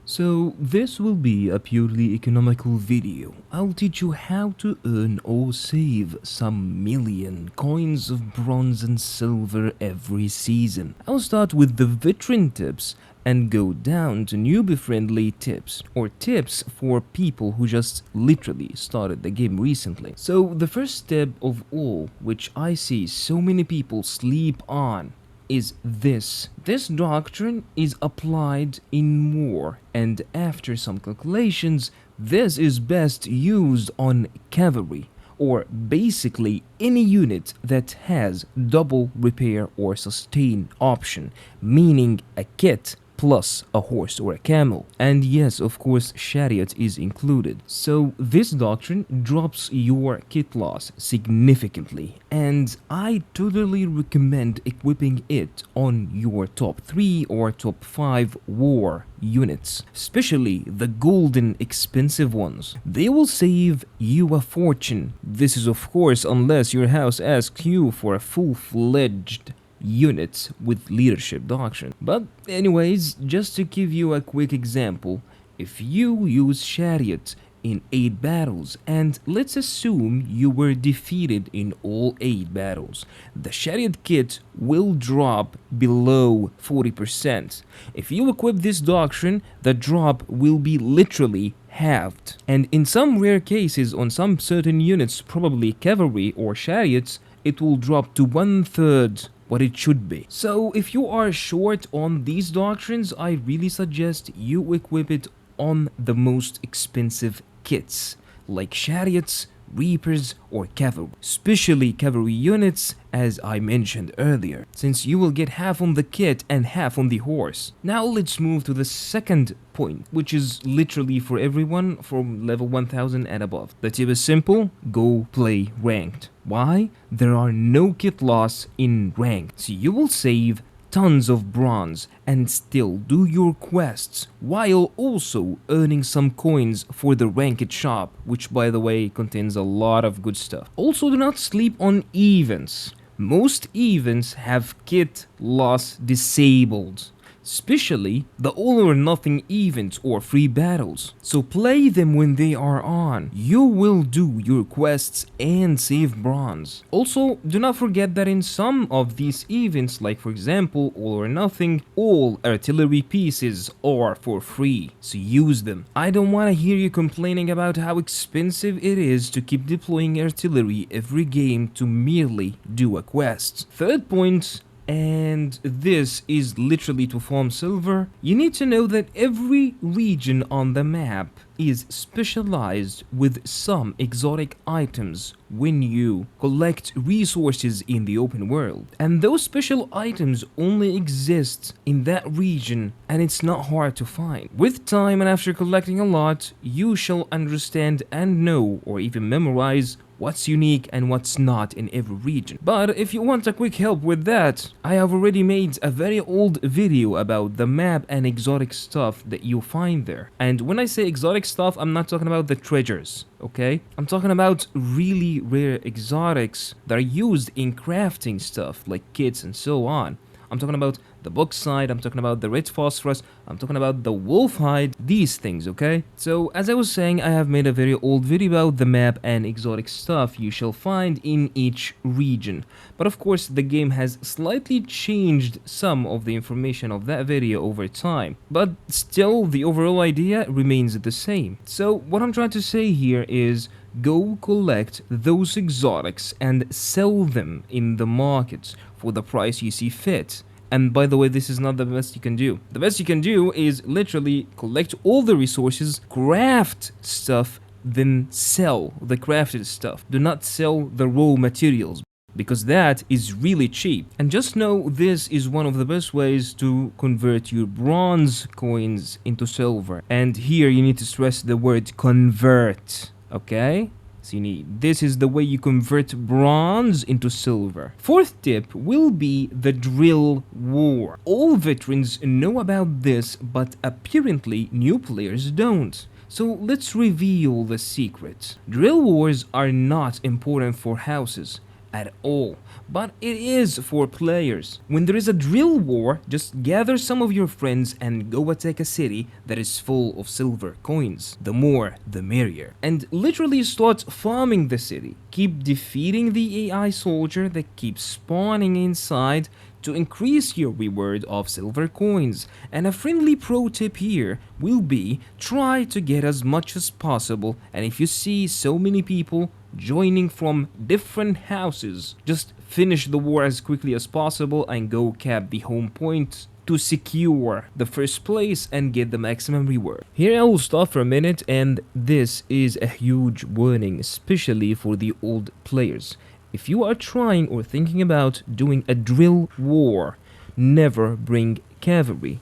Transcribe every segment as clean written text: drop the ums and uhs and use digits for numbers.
So this will be a purely economical video. I'll teach you how to earn or save some million coins of bronze and silver every season. I'll start with the veteran tips and go down to newbie friendly tips, or tips for people who just literally started the game recently. So the first step of all, which I see so many people sleep on, is this. This doctrine is applied in more, and after some calculations, this is best used on cavalry, or basically any unit that has double repair or sustain option, meaning a kit plus a horse or a camel. And yes, of course, chariot is included. So this doctrine drops your kit loss significantly, and I totally recommend equipping it on your top 3 or top 5 war units, especially the golden expensive ones. They will save you a fortune. This is of course unless your house asks you for a full-fledged units with leadership doctrine. But anyways, just to give you a quick example, if you use chariot in 8 battles, and let's assume you were defeated in all 8 battles, the chariot kit will drop below 40%. If you equip this doctrine, the drop will be literally halved. And in some rare cases, on some certain units, probably cavalry or chariots, it will drop to 1/3 what it should be. So if you are short on these doctrines, I really suggest you equip it on the most expensive kits, like chariots, reapers, or cavalry, especially cavalry units, as I mentioned earlier, since you will get half on the kit and half on the horse. Now let's move to the second point, which is literally for everyone from level 1000 and above. The tip is simple: go play ranked. Why? There are no kit loss in ranked, so you will save tons of bronze and still do your quests while also earning some coins for the ranked shop, which by the way contains a lot of good stuff. Also, do not sleep on events. Most events have kit loss disabled, especially the all or nothing events or free battles. So play them when they are on. You will do your quests and save bronze. Also, do not forget that in some of these events, like for example all or nothing, all artillery pieces are for free, so use them. I don't want to hear you complaining about how expensive it is to keep deploying artillery every game to merely do a quest. Third point, and this is literally to farm silver, you need to know that every region on the map is specialized with some exotic items when you collect resources in the open world. And those special items only exist in that region, and it's not hard to find. With time and after collecting a lot, you shall understand and know, or even memorize, what's unique and what's not in every region. But if you want a quick help with that, I have already made a very old video about the map and exotic stuff that you find there. And when I say exotic stuff, I'm not talking about the treasures, okay? I'm talking about really rare exotics that are used in crafting stuff like kits and so on. I'm talking about the bauxite, I'm talking about the red phosphorus, I'm talking about the wolf hide, these things, okay? So as I was saying, I have made a very old video about the map and exotic stuff you shall find in each region. But of course, the game has slightly changed some of the information of that video over time. But still, the overall idea remains the same. So what I'm trying to say here is, go collect those exotics and sell them in the markets for the price you see fit. And by the way, this is not the best you can do. The best you can do is literally collect all the resources, craft stuff, then sell the crafted stuff. Do not sell the raw materials, because that is really cheap. And just know this is one of the best ways to convert your bronze coins into silver. And here you need to stress the word convert, okay? This is the way you convert bronze into silver. Fourth tip will be the drill war. All veterans know about this, but apparently new players don't. So let's reveal the secret. Drill wars are not important for houses, at all, but it is for players. When there is a drill war, just gather some of your friends and go attack a city that is full of silver coins. The more, the merrier. And literally start farming the city. Keep defeating the AI soldier that keeps spawning inside to increase your reward of silver coins. And a friendly pro tip here will be try to get as much as possible, and if you see so many people joining from different houses, just finish the war as quickly as possible and go cap the home point to secure the first place and get the maximum reward. Here I will stop for a minute, and this is a huge warning, especially for the old players. If you are trying or thinking about doing a drill war, never bring cavalry.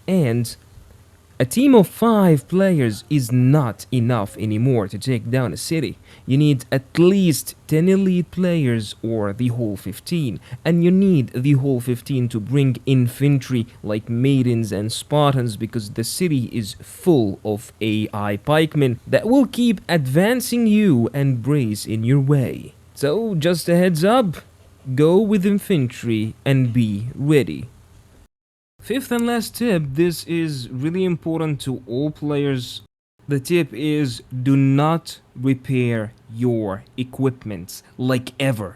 And a team of 5 players is not enough anymore to take down a city. You need at least 10 elite players or the whole 15. And you need the whole 15 to bring infantry like maidens and Spartans, because the city is full of AI pikemen that will keep advancing you and brace in your way. So just a heads up, go with infantry and be ready. Fifth and last tip, this is really important to all players. The tip is do not repair your equipment, like ever.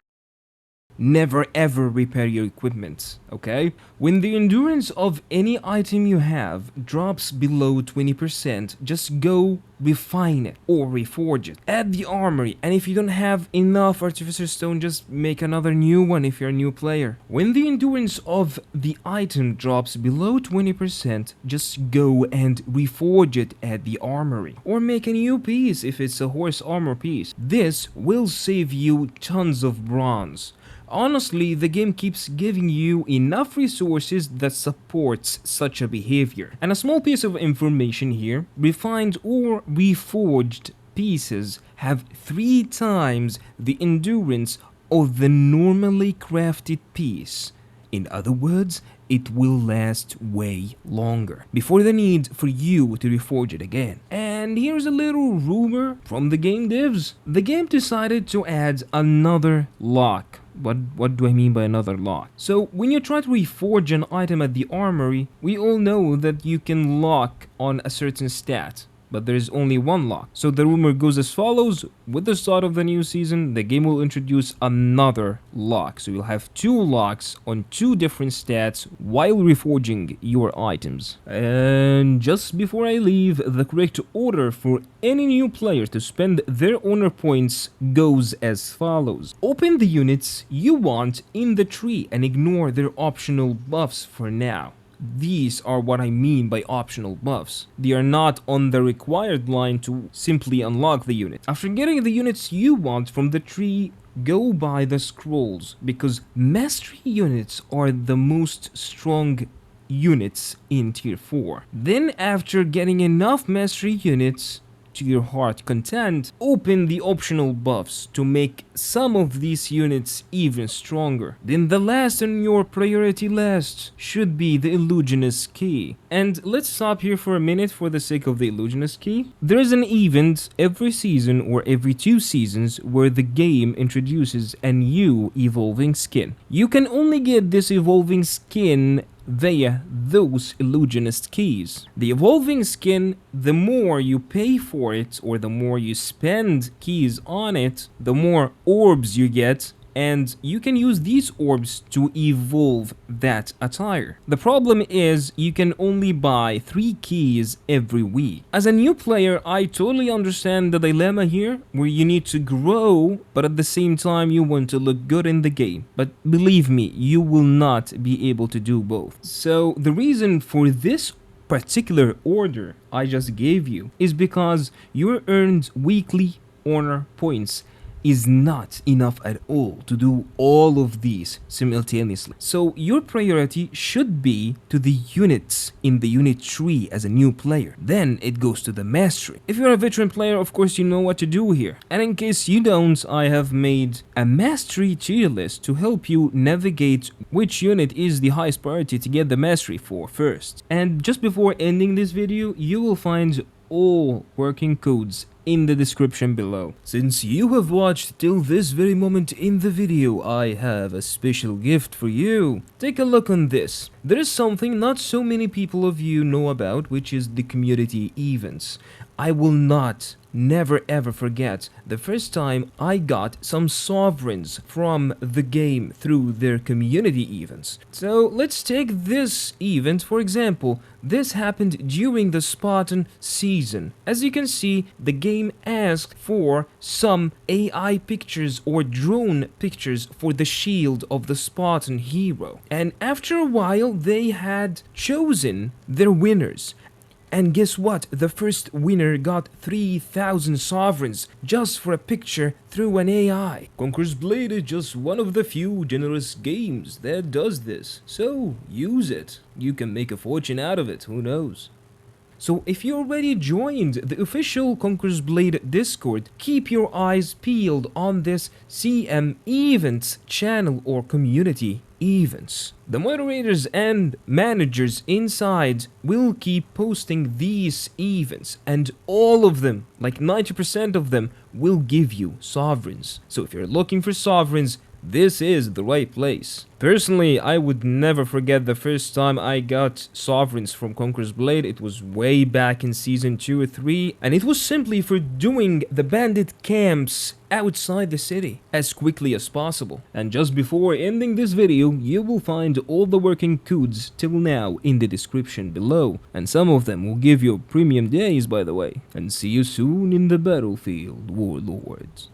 Never ever repair your equipment, okay? When the endurance of any item you have drops below 20%, just go refine it or reforge it. Add the armory, and if you don't have enough artificer stone, just make another new one if you're a new player. When the endurance of the item drops below 20%, just go and reforge it at the armory. Or make a new piece if it's a horse armor piece. This will save you tons of bronze. Honestly, the game keeps giving you enough resources that supports such a behavior. And a small piece of information here, refined or reforged pieces have 3 times the endurance of the normally crafted piece. In other words, it will last way longer before the need for you to reforge it again. And here's a little rumor from the game devs. The game decided to add another lock. What do I mean by another lock? So when you try to reforge an item at the armory, we all know that you can lock on a certain stat, but there is only one lock. So the rumor goes as follows: with the start of the new season, the game will introduce another lock. So you'll have 2 locks on 2 different stats while reforging your items. And just before I leave, the correct order for any new player to spend their honor points goes as follows. Open the units you want in the tree and ignore their optional buffs for now. These are what I mean by optional buffs. They are not on the required line to simply unlock the unit. After getting the units you want from the tree, go buy the scrolls, because mastery units are the most strong units in tier 4. Then after getting enough mastery units to your heart content, open the optional buffs to make some of these units even stronger. Then the last on your priority list should be the illusionist key. And let's stop here for a minute for the sake of the illusionist key. There is an event every season or every 2 seasons where the game introduces a new evolving skin. You can only get this evolving skin via those illusionist keys. The evolving skin, the more you pay for it or the more you spend keys on it, the more orbs you get, and you can use these orbs to evolve that attire. The problem is you can only buy 3 keys every week. As a new player, I totally understand the dilemma here, where you need to grow, but at the same time you want to look good in the game. But believe me, you will not be able to do both. So the reason for this particular order I just gave you is because your earned weekly honor points is not enough at all to do all of these simultaneously. So your priority should be to the units in the unit tree as a new player. Then it goes to the mastery. If you're a veteran player, of course you know what to do here. And in case you don't, I have made a mastery tier list to help you navigate which unit is the highest priority to get the mastery for first. And just before ending this video, you will find all working codes in the description below. Since you have watched till this very moment in the video, I have a special gift for you. Take a look on this. There is something not so many people of you know about, which is the community events. I will never ever forget the first time I got some sovereigns from the game through their community events. So let's take this event for example. This happened during the Sabaton season. As you can see, the game asked for some AI pictures or drone pictures for the shield of the Sabaton hero. And after a while, they had chosen their winners. And guess what? The first winner got 3,000 sovereigns just for a picture through an AI. Conqueror's Blade is just one of the few generous games that does this. So use it. You can make a fortune out of it, who knows? So if you already joined the official Conqueror's Blade Discord, keep your eyes peeled on this CM Events channel or community events. The moderators and managers inside will keep posting these events, and all of them, like 90% of them, will give you sovereigns. So if you're looking for sovereigns, this is the right place. Personally, I would never forget the first time I got sovereigns from Conqueror's Blade. It was way back in season 2 or 3, and it was simply for doing the bandit camps outside the city as quickly as possible. And just before ending this video, you will find all the working codes till now in the description below, and some of them will give you premium days, by the way. And see you soon in the battlefield, warlords.